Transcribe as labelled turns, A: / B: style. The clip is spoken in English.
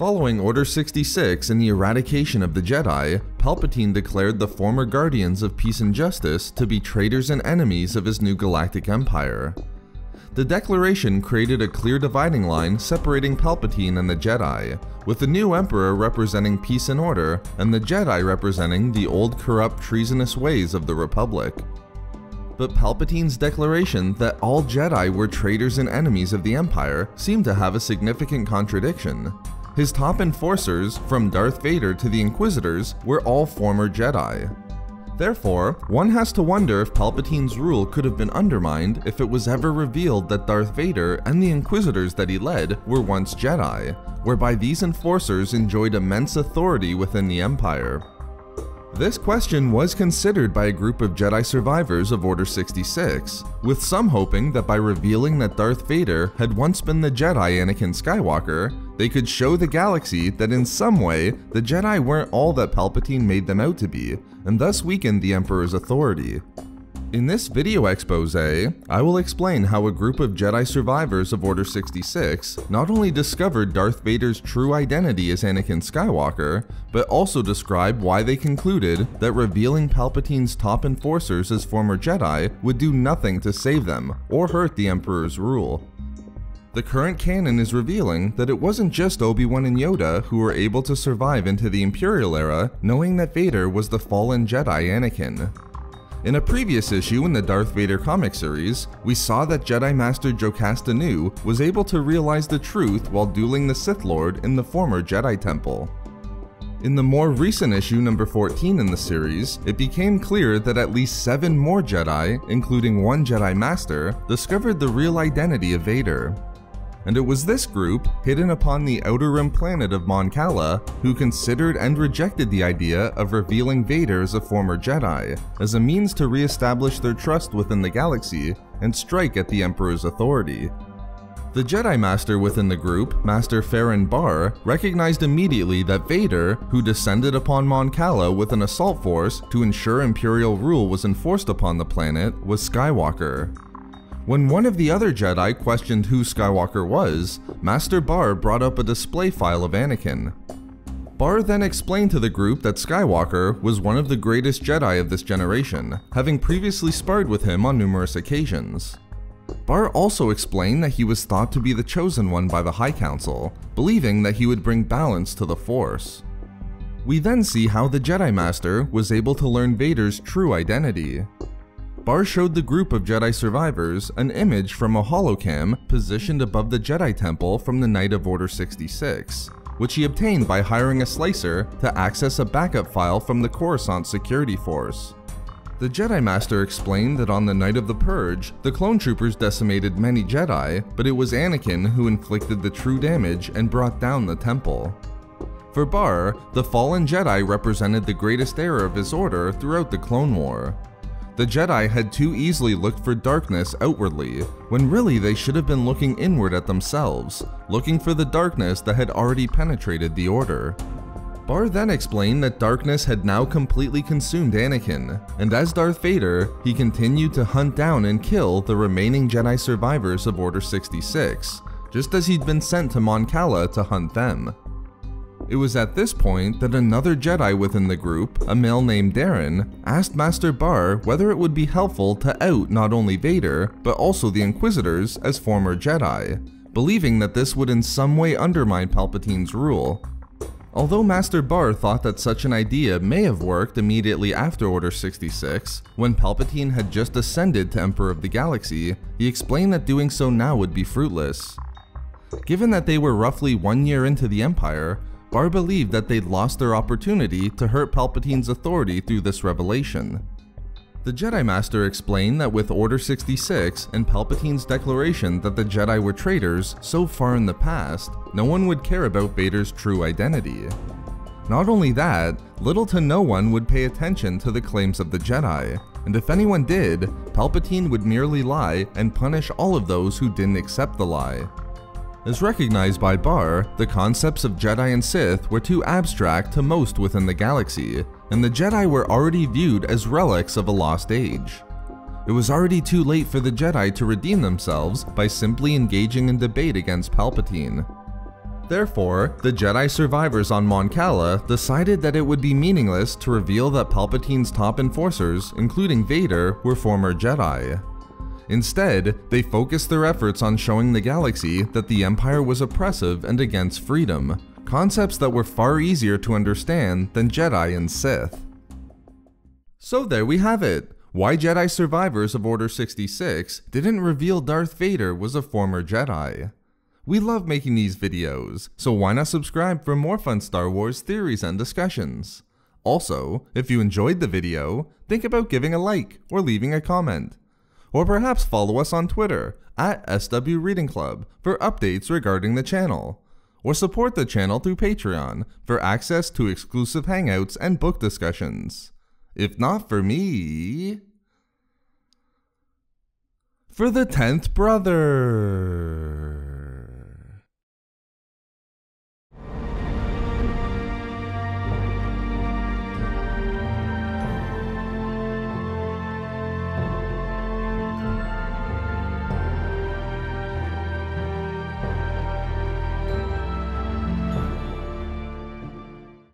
A: Following Order 66 and the eradication of the Jedi, Palpatine declared the former Guardians of Peace and Justice to be traitors and enemies of his new galactic empire. The declaration created a clear dividing line separating Palpatine and the Jedi, with the new Emperor representing peace and order, and the Jedi representing the old corrupt treasonous ways of the Republic. But Palpatine's declaration that all Jedi were traitors and enemies of the Empire seemed to have a significant contradiction. His top enforcers, from Darth Vader to the Inquisitors, were all former Jedi. Therefore, one has to wonder if Palpatine's rule could have been undermined if it was ever revealed that Darth Vader and the Inquisitors that he led were once Jedi, whereby these enforcers enjoyed immense authority within the Empire. This question was considered by a group of Jedi survivors of Order 66, with some hoping that by revealing that Darth Vader had once been the Jedi Anakin Skywalker, they could show the galaxy that in some way the Jedi weren't all that Palpatine made them out to be, and thus weakened the Emperor's authority. In this video expose, I will explain how a group of Jedi survivors of Order 66 not only discovered Darth Vader's true identity as Anakin Skywalker, but also describe why they concluded that revealing Palpatine's top enforcers as former Jedi would do nothing to save them or hurt the Emperor's rule. The current canon is revealing that it wasn't just Obi-Wan and Yoda who were able to survive into the Imperial era knowing that Vader was the fallen Jedi Anakin. In a previous issue in the Darth Vader comic series, we saw that Jedi Master Jocasta Nu was able to realize the truth while dueling the Sith Lord in the former Jedi Temple. In the more recent issue number 14 in the series, it became clear that at least 7 more Jedi, including one Jedi Master, discovered the real identity of Vader. And it was this group, hidden upon the outer rim planet of Mon Cala, who considered and rejected the idea of revealing Vader as a former Jedi, as a means to re-establish their trust within the galaxy and strike at the Emperor's authority. The Jedi Master within the group, Master Farron Barr, recognized immediately that Vader, who descended upon Mon Cala with an assault force to ensure Imperial rule was enforced upon the planet, was Skywalker. When one of the other Jedi questioned who Skywalker was, Master Barr brought up a display file of Anakin. Barr then explained to the group that Skywalker was one of the greatest Jedi of this generation, having previously sparred with him on numerous occasions. Barr also explained that he was thought to be the chosen one by the High Council, believing that he would bring balance to the Force. We then see how the Jedi Master was able to learn Vader's true identity. Barr showed the group of Jedi survivors an image from a holocam positioned above the Jedi Temple from the night of Order 66, which he obtained by hiring a slicer to access a backup file from the Coruscant security force. The Jedi Master explained that on the night of the Purge, the clone troopers decimated many Jedi, but it was Anakin who inflicted the true damage and brought down the temple. For Barr, the fallen Jedi represented the greatest error of his order throughout the Clone War. The Jedi had too easily looked for darkness outwardly, when really they should have been looking inward at themselves, looking for the darkness that had already penetrated the Order. Barr then explained that darkness had now completely consumed Anakin, and as Darth Vader, he continued to hunt down and kill the remaining Jedi survivors of Order 66, just as he'd been sent to Mon Cala to hunt them. It was at this point that another Jedi within the group, a male named Darren, asked Master Barr whether it would be helpful to out not only Vader, but also the Inquisitors as former Jedi, believing that this would in some way undermine Palpatine's rule. Although Master Barr thought that such an idea may have worked immediately after Order 66, when Palpatine had just ascended to Emperor of the Galaxy, he explained that doing so now would be fruitless. Given that they were roughly 1 year into the Empire, Barr believed that they'd lost their opportunity to hurt Palpatine's authority through this revelation. The Jedi Master explained that with Order 66 and Palpatine's declaration that the Jedi were traitors so far in the past, no one would care about Vader's true identity. Not only that, little to no one would pay attention to the claims of the Jedi, and if anyone did, Palpatine would merely lie and punish all of those who didn't accept the lie. As recognized by Barr, the concepts of Jedi and Sith were too abstract to most within the galaxy, and the Jedi were already viewed as relics of a lost age. It was already too late for the Jedi to redeem themselves by simply engaging in debate against Palpatine. Therefore, the Jedi survivors on Mon Cala decided that it would be meaningless to reveal that Palpatine's top enforcers, including Vader, were former Jedi. Instead, they focused their efforts on showing the galaxy that the Empire was oppressive and against freedom, concepts that were far easier to understand than Jedi and Sith. So there we have it. Why Jedi survivors of Order 66 didn't reveal Darth Vader was a former Jedi. We love making these videos, so why not subscribe for more fun Star Wars theories and discussions? Also, if you enjoyed the video, think about giving a like or leaving a comment. Or perhaps follow us on Twitter at SW Reading Club for updates regarding the channel. Or support the channel through Patreon for access to exclusive hangouts and book discussions. If not for me... For the 10th brother!